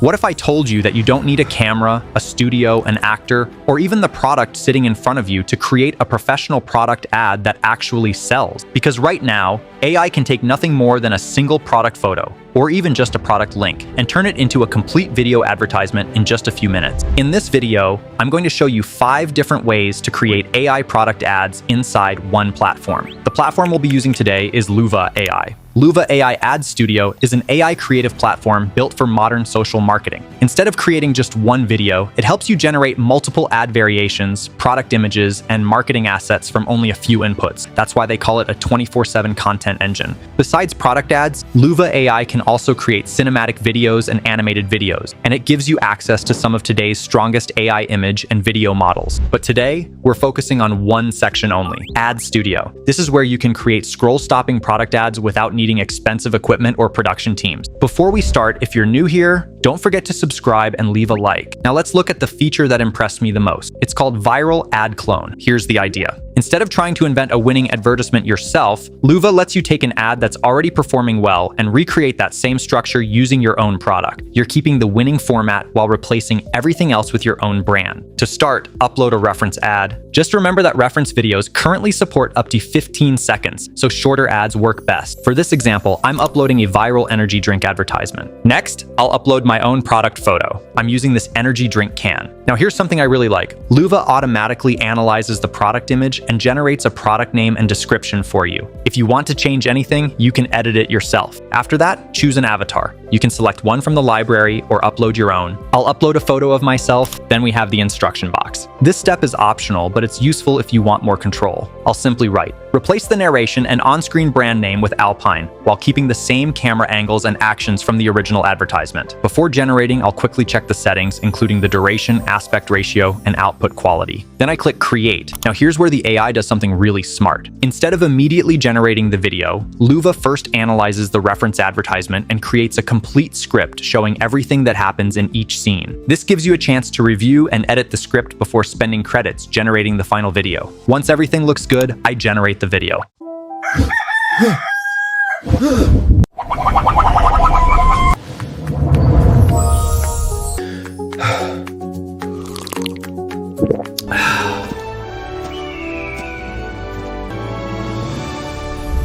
What if I told you that you don't need a camera, a studio, an actor, or even the product sitting in front of you to create a professional product ad that actually sells? Because right now, AI can take nothing more than a single product photo, or even just a product link, and turn it into a complete video advertisement in just a few minutes. In this video, I'm going to show you 5 different ways to create AI product ads inside one platform. The platform we'll be using today is Luva AI. Luva AI Ad Studio is an AI creative platform built for modern social marketing. Instead of creating just one video, it helps you generate multiple ad variations, product images, and marketing assets from only a few inputs. That's why they call it a 24/7 content engine. Besides product ads, Luva AI can also create cinematic videos and animated videos, and it gives you access to some of today's strongest AI image and video models. But today, we're focusing on one section only, Ad Studio. This is where you can create scroll-stopping product ads without needing expensive equipment or production teams. Before we start, if you're new here, don't forget to subscribe and leave a like. Now let's look at the feature that impressed me the most. It's called Viral Ad Clone. Here's the idea. Instead of trying to invent a winning advertisement yourself, Luva lets you take an ad that's already performing well and recreate that same structure using your own product. You're keeping the winning format while replacing everything else with your own brand. To start, upload a reference ad. Just remember that reference videos currently support up to 15 seconds, so shorter ads work best. For this example, I'm uploading a viral energy drink advertisement. Next, I'll upload my own product photo. I'm using this energy drink can. Now here's something I really like. Luva automatically analyzes the product image and generates a product name and description for you. If you want to change anything, you can edit it yourself. After that, choose an avatar. You can select one from the library or upload your own. I'll upload a photo of myself, then we have the instruction box. This step is optional, but it's useful if you want more control. I'll simply write, replace the narration and on-screen brand name with Alpine, while keeping the same camera angles and actions from the original advertisement. Before generating, I'll quickly check the settings, including the duration, aspect ratio, and output quality. Then I click Create. Now here's where the AI does something really smart. Instead of immediately generating the video, Luva first analyzes the reference advertisement and creates a complete script showing everything that happens in each scene. This gives you a chance to review and edit the script before spending credits generating the final video. Once everything looks good, I generate the video.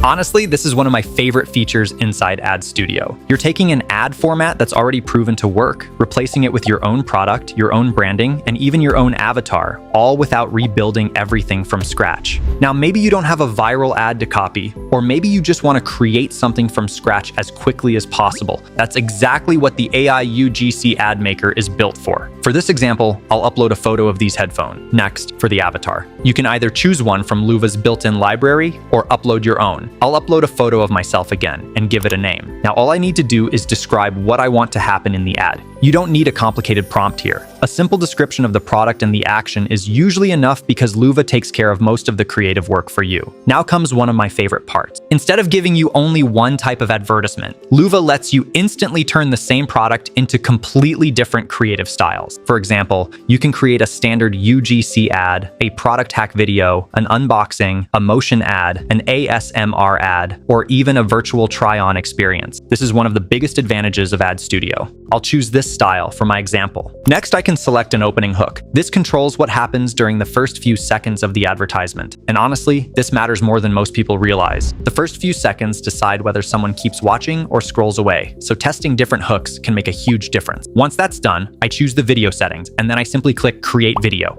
Honestly, this is one of my favorite features inside Ad Studio. You're taking an ad format that's already proven to work, replacing it with your own product, your own branding, and even your own avatar, all without rebuilding everything from scratch. Now, maybe you don't have a viral ad to copy, or maybe you just want to create something from scratch as quickly as possible. That's exactly what the AI UGC Ad Maker is built for. For this example, I'll upload a photo of these headphones. Next, for the avatar. You can either choose one from Luva's built-in library or upload your own. I'll upload a photo of myself again and give it a name. Now all I need to do is describe what I want to happen in the ad. You don't need a complicated prompt here. A simple description of the product and the action is usually enough because Luva takes care of most of the creative work for you. Now comes one of my favorite parts. Instead of giving you only one type of advertisement, Luva lets you instantly turn the same product into completely different creative styles. For example, you can create a standard UGC ad, a product hack video, an unboxing, a motion ad, an ASMR ad, or even a virtual try-on experience. This is one of the biggest advantages of Ad Studio. I'll choose this style for my example. Next, I can select an opening hook. This controls what happens during the first few seconds of the advertisement. And honestly, this matters more than most people realize. The first few seconds decide whether someone keeps watching or scrolls away, so testing different hooks can make a huge difference. Once that's done, I choose the video settings, and then I simply click Create Video.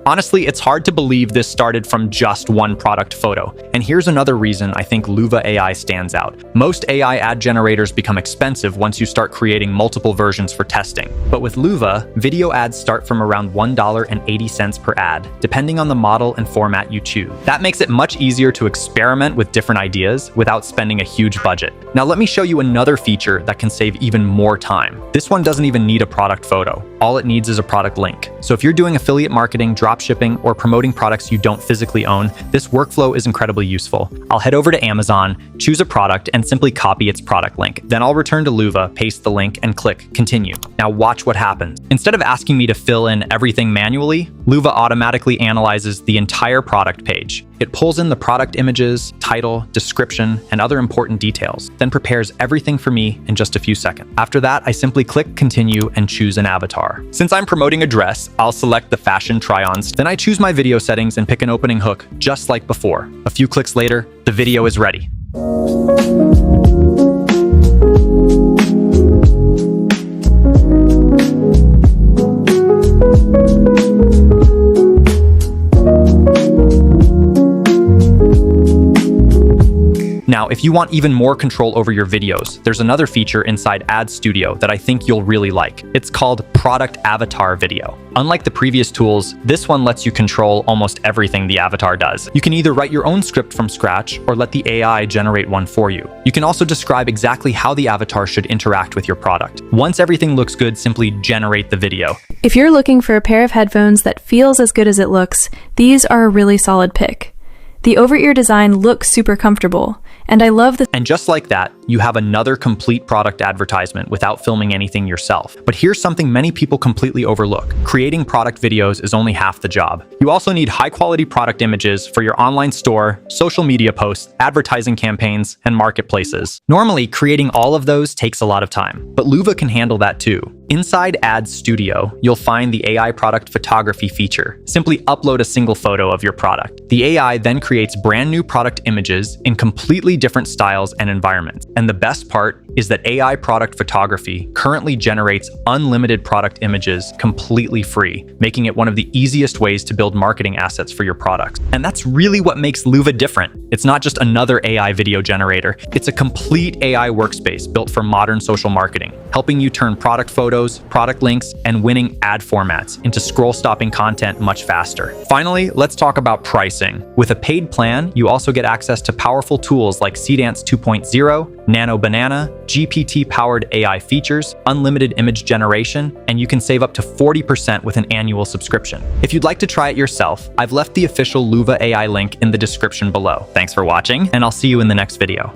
Honestly, it's hard to believe this started from just one product photo. And here's another reason I think Luva AI stands out. Most AI ad generators become expensive once you start creating multiple versions for testing. But with Luva, video ads start from around $1.80 per ad, depending on the model and format you choose. That makes it much easier to experiment with different ideas without spending a huge budget. Now let me show you another feature that can save even more time. This one doesn't even need a product photo. All it needs is a product link. So if you're doing affiliate marketing, drop shipping, or promoting products you don't physically own, this workflow is incredibly useful. I'll head over to Amazon, choose a product, and simply copy its product link. Then I'll return to Luva, paste the link, and click Continue. Now watch what happens. Instead of asking me to fill in everything manually, Luva automatically analyzes the entire product page. It pulls in the product images, title, description, and other important details, then prepares everything for me in just a few seconds. After that, I simply click Continue and choose an avatar. Since I'm promoting a dress, I'll select the fashion try-ons, then I choose my video settings and pick an opening hook, just like before. A few clicks later, the video is ready. Now, if you want even more control over your videos, there's another feature inside Ad Studio that I think you'll really like. It's called Product Avatar Video. Unlike the previous tools, this one lets you control almost everything the avatar does. You can either write your own script from scratch or let the AI generate one for you. You can also describe exactly how the avatar should interact with your product. Once everything looks good, simply generate the video. If you're looking for a pair of headphones that feels as good as it looks, these are a really solid pick. The over-ear design looks super comfortable, and I love the— And just like that, you have another complete product advertisement without filming anything yourself. But here's something many people completely overlook. Creating product videos is only half the job. You also need high-quality product images for your online store, social media posts, advertising campaigns, and marketplaces. Normally, creating all of those takes a lot of time, but Luva can handle that too. Inside Ad Studio, you'll find the AI product photography feature. Simply upload a single photo of your product. The AI then creates brand new product images in completely different styles and environments. And the best part is that AI product photography currently generates unlimited product images completely free, making it one of the easiest ways to build marketing assets for your products. And that's really what makes Luva different. It's not just another AI video generator. It's a complete AI workspace built for modern social marketing, helping you turn product photos, product links, and winning ad formats into scroll-stopping content much faster. Finally, let's talk about pricing. With a paid plan, you also get access to powerful tools like Seedance 2.0, Nano Banana, GPT-powered AI features, unlimited image generation, and you can save up to 40% with an annual subscription. If you'd like to try it yourself, I've left the official Luva AI link in the description below. Thanks for watching, and I'll see you in the next video.